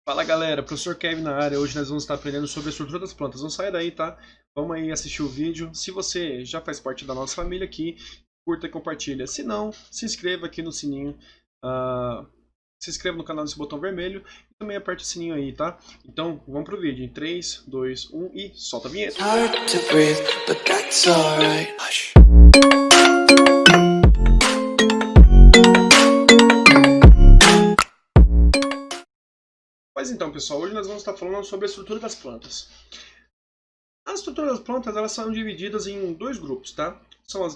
Fala galera, professor Kevin na área. Hoje nós vamos estar aprendendo sobre a estrutura das plantas. Não sai daí, tá? Vamos aí assistir o vídeo. Se você já faz parte da nossa família aqui, curta e compartilha. Se não, se inscreva aqui no sininho. Se inscreva no canal nesse botão vermelho e também aperte o sininho aí, tá? Então vamos pro vídeo. Em 3, 2, 1 e solta a vinheta. Hard to breathe, but that's alright. Hush. Mas então, pessoal, hoje nós vamos estar falando sobre a estrutura das plantas. As estruturas das plantas elas são divididas em dois grupos, tá? São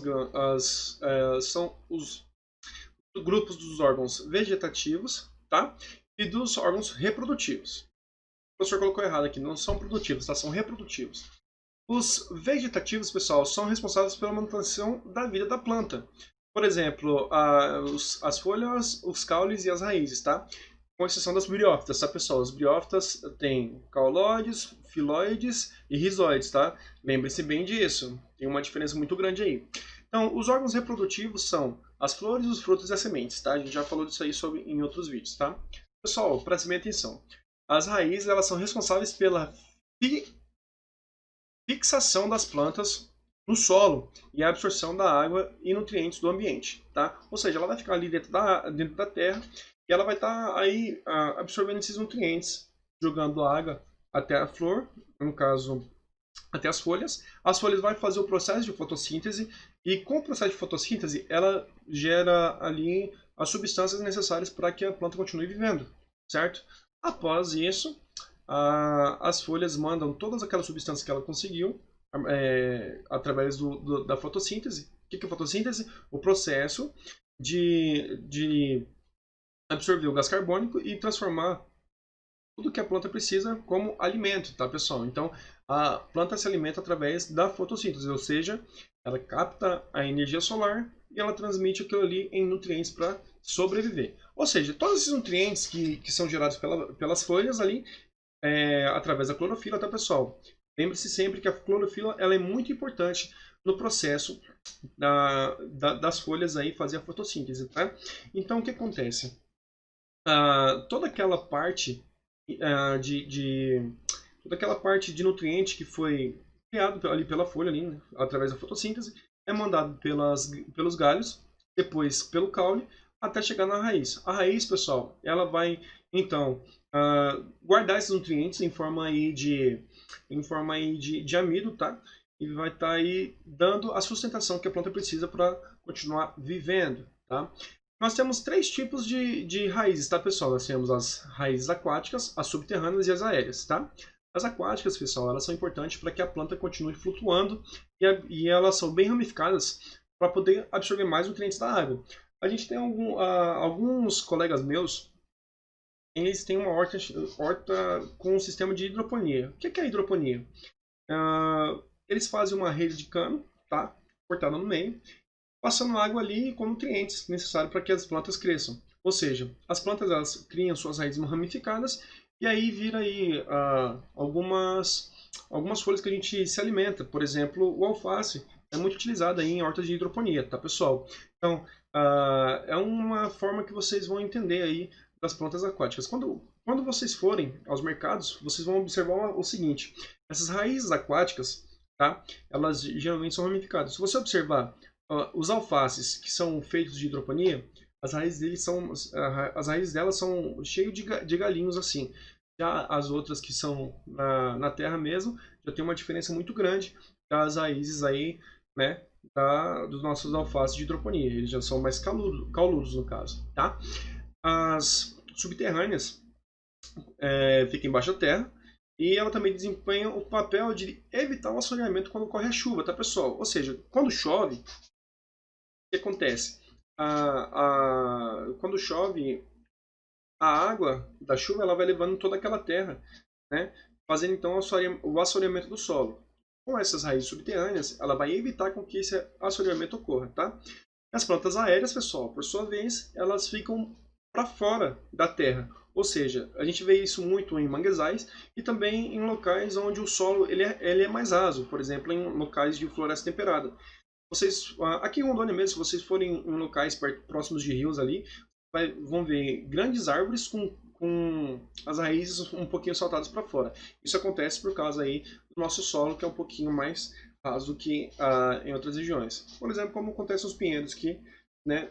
são os grupos dos órgãos vegetativos, tá? E dos órgãos reprodutivos. O professor colocou errado aqui, não são produtivos, tá? São reprodutivos. Os vegetativos, pessoal, são responsáveis pela manutenção da vida da planta. Por exemplo, as folhas, os caules e as raízes, tá? Com exceção das briófitas, tá, pessoal? Os briófitas têm cauloides, filóides e rizoides, tá? Lembre-se bem disso. Tem uma diferença muito grande aí. Então, os órgãos reprodutivos são as flores, os frutos e as sementes, tá? A gente já falou disso aí em outros vídeos, tá? Pessoal, prestem bem atenção. As raízes, elas são responsáveis pela fixação das plantas no solo e a absorção da água e nutrientes do ambiente, tá? Ou seja, ela vai ficar ali dentro da terra e ela vai estar aí absorvendo esses nutrientes, jogando água até a flor, no caso, até as folhas. As folhas vão fazer o processo de fotossíntese e com o processo de fotossíntese ela gera ali as substâncias necessárias para que a planta continue vivendo, certo? Após isso, as folhas mandam todas aquelas substâncias que ela conseguiu através da fotossíntese. O que é fotossíntese? O processo de absorver o gás carbônico e transformar tudo que a planta precisa como alimento, tá, pessoal? Então, a planta se alimenta através da fotossíntese, ou seja, ela capta a energia solar e ela transmite aquilo ali em nutrientes para sobreviver. Ou seja, todos esses nutrientes que são gerados pelas folhas ali, através da clorofila, tá, pessoal? Lembre-se sempre que a clorofila ela é muito importante no processo das folhas aí fazer a fotossíntese, tá? Então, o que acontece? Toda aquela parte toda aquela parte de nutriente que foi criado ali pela folha, ali, né, através da fotossíntese, é mandado pelos galhos, depois pelo caule, até chegar na raiz. A raiz, pessoal, ela vai, então, guardar esses nutrientes em forma aí de amido, tá? E vai estar aí dando a sustentação que a planta precisa para continuar vivendo, tá? Nós temos três tipos de raízes, tá, pessoal? Nós temos as raízes aquáticas, as subterrâneas e as aéreas, tá? As aquáticas, pessoal, elas são importantes para que a planta continue flutuando e elas são bem ramificadas para poder absorver mais nutrientes da água. A gente tem alguns colegas meus, eles têm uma horta com um sistema de hidroponia. O que é a hidroponia? Eles fazem uma rede de cano, tá? Cortada no meio, passando água ali com nutrientes necessários para que as plantas cresçam. Ou seja, as plantas elas criam suas raízes ramificadas e aí vira aí algumas folhas que a gente se alimenta. Por exemplo, o alface é muito utilizado aí em hortas de hidroponia, tá, pessoal? Então, é uma forma que vocês vão entender aí das plantas aquáticas. Quando vocês forem aos mercados, vocês vão observar o seguinte: essas raízes aquáticas, tá? Elas geralmente são ramificadas. Se você observar os alfaces que são feitos de hidroponia, as raízes delas são cheias de galinhos assim. Já as outras que são na terra mesmo, já tem uma diferença muito grande das raízes aí, né, dos nossos alfaces de hidroponia. Eles já são mais cauludos no caso, tá? As subterrâneas ficam embaixo da terra e ela também desempenha o papel de evitar o assoreamento quando ocorre a chuva, tá, pessoal? Ou seja, quando chove, o que acontece? Quando chove, a água da chuva ela vai levando toda aquela terra, né? Fazendo então o assoreamento do solo. Com essas raízes subterrâneas, ela vai evitar com que esse assoreamento ocorra, tá? As plantas aéreas, pessoal, por sua vez, elas ficam para fora da terra. Ou seja, a gente vê isso muito em manguezais e também em locais onde o solo ele é mais raso, por exemplo, em locais de floresta temperada. Aqui em Rondônia mesmo, se vocês forem em locais próximos de rios ali, vão ver grandes árvores com com as raízes um pouquinho saltadas para fora. Isso acontece por causa aí do nosso solo, que é um pouquinho mais raso do que em outras regiões. Por exemplo, como acontece nos pinheiros, que, né,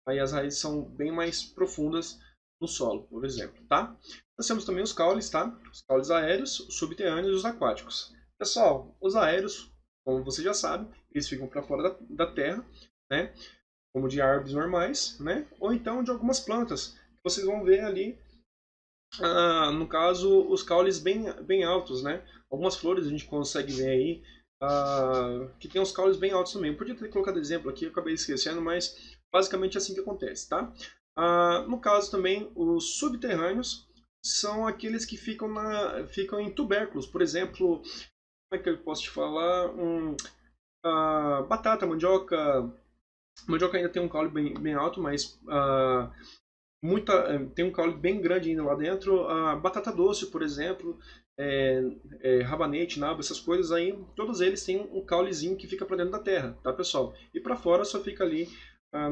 aí as raízes são bem mais profundas no solo, por exemplo, tá? Nós temos também os caules, tá? Os caules aéreos, os subterrâneos e os aquáticos. Pessoal, os aéreos, como você já sabe, eles ficam para fora da terra, né? Como de árvores normais, né? Ou então de algumas plantas. Vocês vão ver ali, no caso, os caules bem altos, né? Algumas flores a gente consegue ver aí que tem os caules bem altos também. Eu podia ter colocado exemplo aqui, eu acabei esquecendo, mas basicamente é assim que acontece, tá? No caso também, os subterrâneos são aqueles que ficam em tubérculos. Por exemplo, como é que eu posso te falar? Batata, mandioca. Mandioca ainda tem um caule bem alto, mas tem um caule bem grande ainda lá dentro. A batata doce, por exemplo, rabanete, nabo, essas coisas aí, todos eles têm um caulezinho que fica para dentro da terra, tá, pessoal? E para fora só fica ali,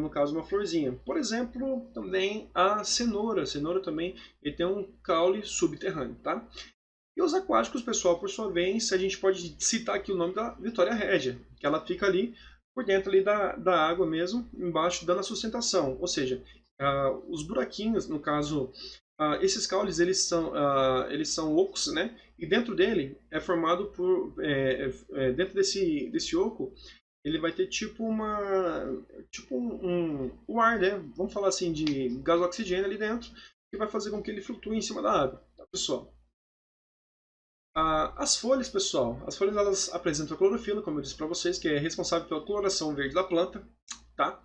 no caso, uma florzinha. Por exemplo, também a cenoura. A cenoura também ele tem um caule subterrâneo, tá? E os aquáticos, pessoal, por sua vez, a gente pode citar aqui o nome da Vitória Régia, que ela fica ali por dentro ali da água mesmo, embaixo, dando a sustentação. Ou seja, os buraquinhos, no caso, esses caules, eles são ocos, né? E dentro dele é formado por... dentro desse oco, ele vai ter tipo um ar, né? Vamos falar assim, de gás oxigênio ali dentro, que vai fazer com que ele flutue em cima da água, tá, pessoal? As folhas, pessoal, as folhas elas apresentam a clorofila, como eu disse para vocês, que é responsável pela coloração verde da planta, tá?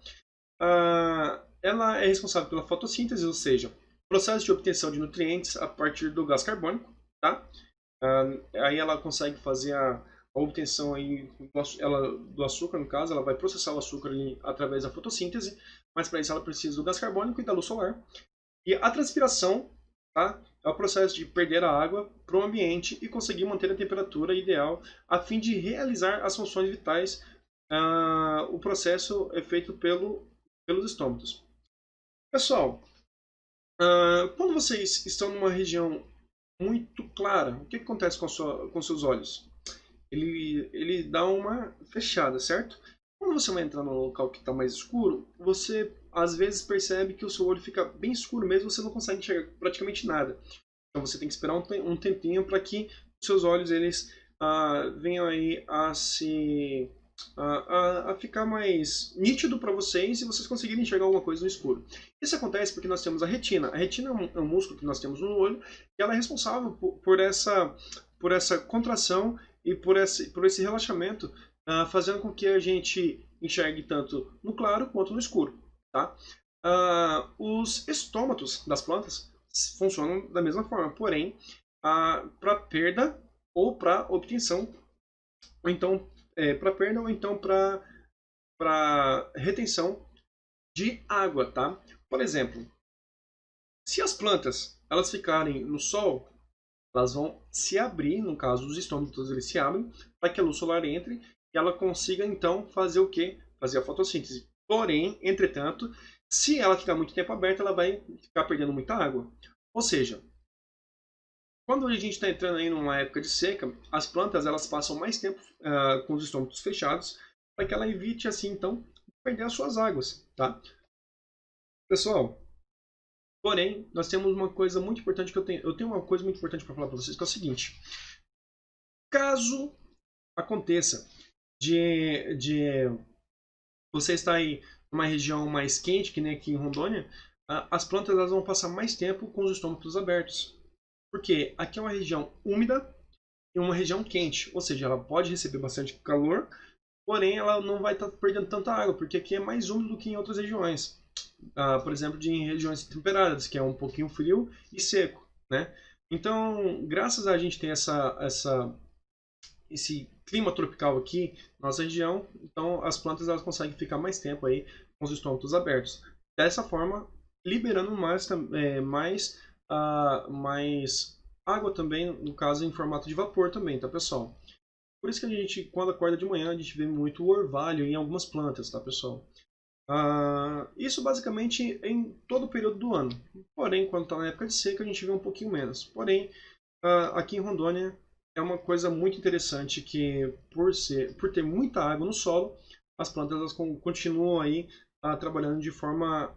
Ela é responsável pela fotossíntese, ou seja, processo de obtenção de nutrientes a partir do gás carbônico, tá? Aí ela consegue fazer a obtenção aí do açúcar, no caso, ela vai processar o açúcar através da fotossíntese, mas para isso ela precisa do gás carbônico e da luz solar. E a transpiração, tá? É o processo de perder a água para o ambiente e conseguir manter a temperatura ideal a fim de realizar as funções vitais. O processo é feito pelos estômatos. Pessoal, quando vocês estão numa região muito clara, o que acontece com seus olhos? Ele dá uma fechada, certo? Quando você vai entrar no local que está mais escuro, você às vezes percebe que o seu olho fica bem escuro mesmo, você não consegue enxergar praticamente nada. Então você tem que esperar um tempinho para que os seus olhos eles venham aí a ficar mais nítido para vocês e vocês conseguirem enxergar alguma coisa no escuro. Isso acontece porque nós temos a retina. A retina é um músculo que nós temos no olho e ela é responsável por essa contração e por esse relaxamento, fazendo com que a gente enxergue tanto no claro quanto no escuro. Tá? Os estômatos das plantas funcionam da mesma forma, porém, para perda ou para obtenção, ou então para perda ou então para retenção de água, tá? Por exemplo, se as plantas elas ficarem no sol, elas vão se abrir, no caso dos estômatos eles se abrem, para que a luz solar entre e ela consiga então fazer o quê? Fazer a fotossíntese. Porém, entretanto, se ela ficar muito tempo aberta, ela vai ficar perdendo muita água. Ou seja, quando a gente está entrando aí numa época de seca, as plantas elas passam mais tempo com os estômatos fechados para que ela evite assim então perder as suas águas, tá? Pessoal, porém nós temos uma coisa muito importante que eu tenho uma coisa muito importante para falar para vocês que é o seguinte: caso aconteça de você estar aí numa região mais quente, que nem aqui em Rondônia, as plantas elas vão passar mais tempo com os estômatos abertos. Porque aqui é uma região úmida e uma região quente, ou seja, ela pode receber bastante calor, porém ela não vai estar perdendo tanta água, porque aqui é mais úmido do que em outras regiões. Por exemplo, em regiões temperadas, que é um pouquinho frio e seco, né? Então, graças a gente ter esse clima tropical aqui na nossa região, então as plantas elas conseguem ficar mais tempo aí com os estômatos abertos. Dessa forma, liberando mais água também, no caso em formato de vapor também, tá, pessoal? Por isso que a gente, quando acorda de manhã, a gente vê muito orvalho em algumas plantas, tá, pessoal? Isso basicamente em todo o período do ano. Porém, quando está na época de seca, a gente vê um pouquinho menos. Porém, aqui em Rondônia é uma coisa muito interessante que, por ter muita água no solo, as plantas elas continuam aí trabalhando de forma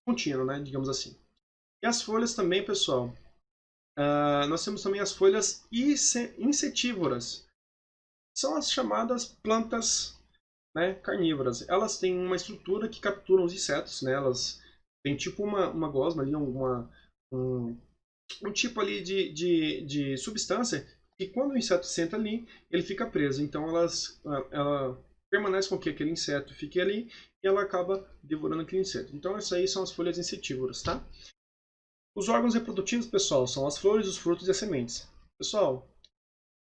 contínua, né, digamos assim. E as folhas também, pessoal. Nós temos também as folhas insetívoras. São as chamadas plantas, né, carnívoras. Elas têm uma estrutura que capturam os insetos, né? Elas têm tipo uma gosma ali, um, um tipo ali de substância que quando o inseto senta ali, ele fica preso. Então ela permanece com que aquele inseto fique ali e ela acaba devorando aquele inseto. Então essas aí são as folhas insetívoras, tá? Os órgãos reprodutivos, pessoal, são as flores, os frutos e as sementes. Pessoal,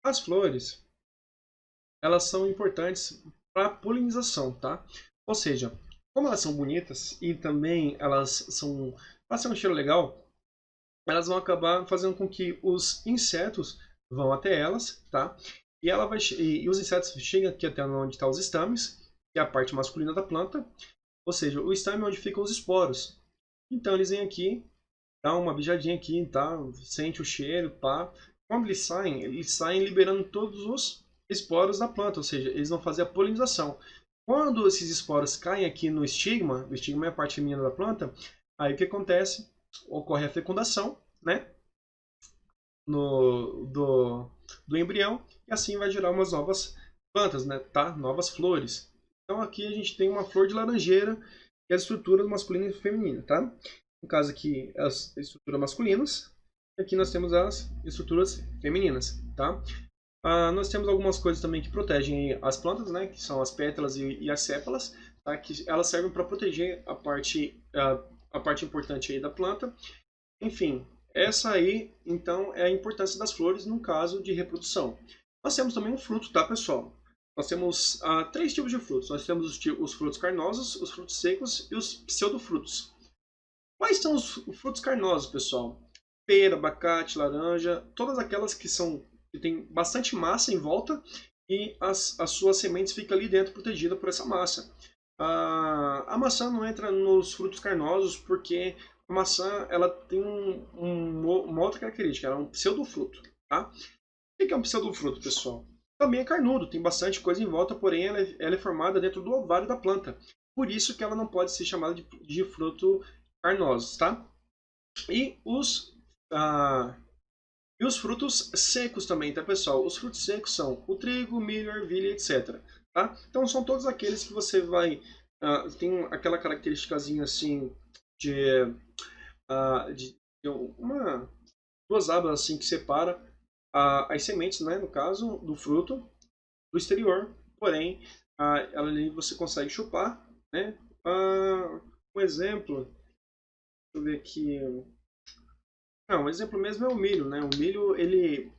as flores, elas são importantes para a polinização, tá? Ou seja, como elas são bonitas e também elas têm um cheiro legal, elas vão acabar fazendo com que os insetos vão até elas, tá? E os insetos chegam aqui até onde estão os estames, que é a parte masculina da planta, ou seja, o estame é onde ficam os esporos. Então eles vêm aqui, dá uma bijadinha aqui, tá? Sente o cheiro, pá. Quando eles saem liberando todos os esporos da planta, ou seja, eles vão fazer a polinização. Quando esses esporos caem aqui no estigma, o estigma é a parte feminina da planta, aí o que acontece? Ocorre a fecundação, né? Do embrião, e assim vai gerar umas novas plantas, né? Tá? Novas flores. Então aqui a gente tem uma flor de laranjeira, que é a estrutura masculina e feminina, tá? No caso aqui, as estruturas masculinas. E aqui nós temos as estruturas femininas, tá? Nós temos algumas coisas também que protegem as plantas, né? Que são as pétalas e as sépalas, tá? Que elas servem para proteger a parte importante aí da planta. Enfim, essa aí, então, é a importância das flores no caso de reprodução. Nós temos também um fruto, tá, pessoal? Nós temos três tipos de frutos. Nós temos os frutos carnosos, os frutos secos e os pseudofrutos. Quais são os frutos carnosos, pessoal? Pera, abacate, laranja, todas aquelas que têm bastante massa em volta e as suas sementes ficam ali dentro protegidas por essa massa. A maçã não entra nos frutos carnosos porque a maçã ela tem uma outra característica, ela é um pseudofruto. Tá? O que é um pseudofruto, pessoal? Também é carnudo, tem bastante coisa em volta, porém ela é formada dentro do ovário da planta. Por isso que ela não pode ser chamada de fruto carnosos, tá? E os frutos secos também, tá, pessoal? Os frutos secos são o trigo, milho, ervilha, etc. Tá? Então são todos aqueles que você vai... tem aquela característicazinha assim de, de duas abas assim que separa as sementes, né, no caso, do fruto do exterior. Porém, ela ali você consegue chupar, né? Um exemplo, deixa eu ver aqui. Não, um exemplo mesmo é o milho, né? O milho, ele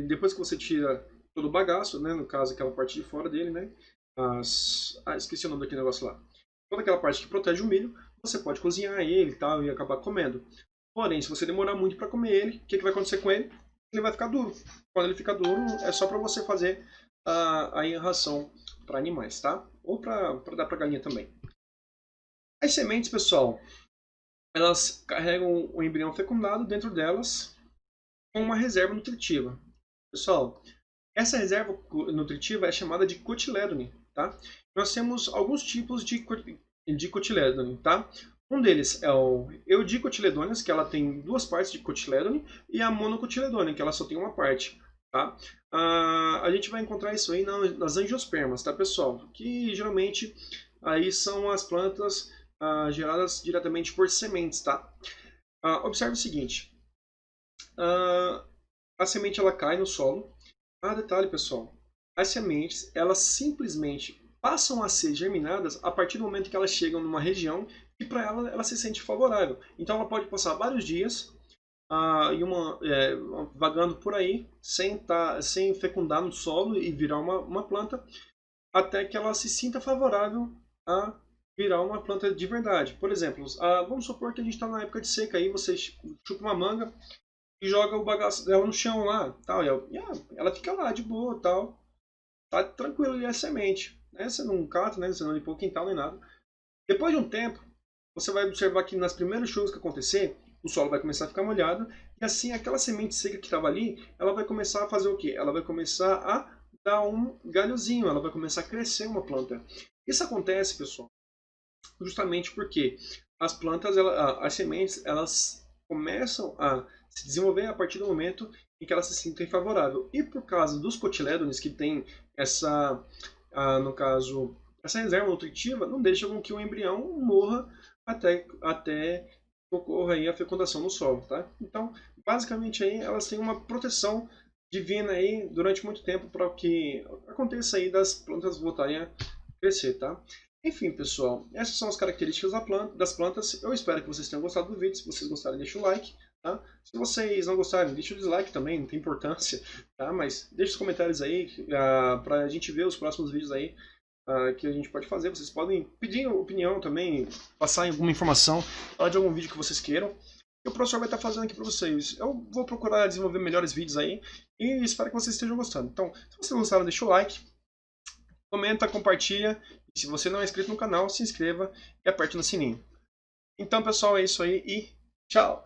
depois que você tira todo o bagaço, né? No caso, aquela parte de fora dele, né? Esqueci o nome daquele negócio lá. Toda aquela parte que protege o milho, você pode cozinhar ele e tal e acabar comendo. Porém, se você demorar muito para comer ele, o que vai acontecer com ele? Ele vai ficar duro. Quando ele fica duro, é só para você fazer a ração para animais, tá? Ou para dar para galinha também. As sementes, pessoal, elas carregam o embrião fecundado dentro delas com uma reserva nutritiva. Pessoal, essa reserva nutritiva é chamada de cotiledone, tá? Nós temos alguns tipos de cotiledone, tá? Um deles é o eudicotiledôneas, que ela tem duas partes de cotiledone, e a monocotiledone, que ela só tem uma parte, tá? A gente vai encontrar isso aí nas angiospermas, tá, pessoal? Que geralmente aí são as plantas geradas diretamente por sementes, tá? Observe o seguinte, a semente ela cai no solo. Detalhe, pessoal, as sementes elas simplesmente passam a ser germinadas a partir do momento que elas chegam numa região que para ela se sente favorável. Então ela pode passar vários dias vagando por aí sem fecundar no solo e virar uma planta, até que ela se sinta favorável a virar uma planta de verdade. Por exemplo, vamos supor que a gente está na época de seca, aí você chupa uma manga e joga o bagaço dela no chão lá, tal, e ela fica lá de boa, tal, tá tranquilo ali a semente. né? Você não cata, né? Você não limpou o quintal nem nada. Depois de um tempo, você vai observar que nas primeiras chuvas que acontecer, o solo vai começar a ficar molhado e assim aquela semente seca que estava ali, ela vai começar a fazer o quê? Ela vai começar a dar um galhozinho, ela vai começar a crescer uma planta. Isso acontece, pessoal, justamente porque as plantas, as sementes, elas começam a se desenvolver a partir do momento em que elas se sentem favorável. E por causa dos cotilédones que tem essa, no caso, essa reserva nutritiva, não deixa com que o embrião morra até ocorra aí a fecundação no solo, tá? Então, basicamente aí elas têm uma proteção divina aí durante muito tempo para que aconteça aí das plantas voltarem a crescer, tá? Enfim, pessoal, essas são as características das plantas. Eu espero que vocês tenham gostado do vídeo. Se vocês gostarem, deixa o like, tá? Se vocês não gostarem, deixa o dislike também, não tem importância, tá? Mas deixa os comentários aí pra gente ver os próximos vídeos aí que a gente pode fazer. Vocês podem pedir opinião também, passar alguma informação, falar de algum vídeo que vocês queiram. E o professor vai estar fazendo aqui para vocês. Eu vou procurar desenvolver melhores vídeos aí e espero que vocês estejam gostando. Então, se vocês gostaram, deixa o like, comenta, compartilha. E se você não é inscrito no canal, se inscreva e aperte no sininho. Então, pessoal, é isso aí e tchau!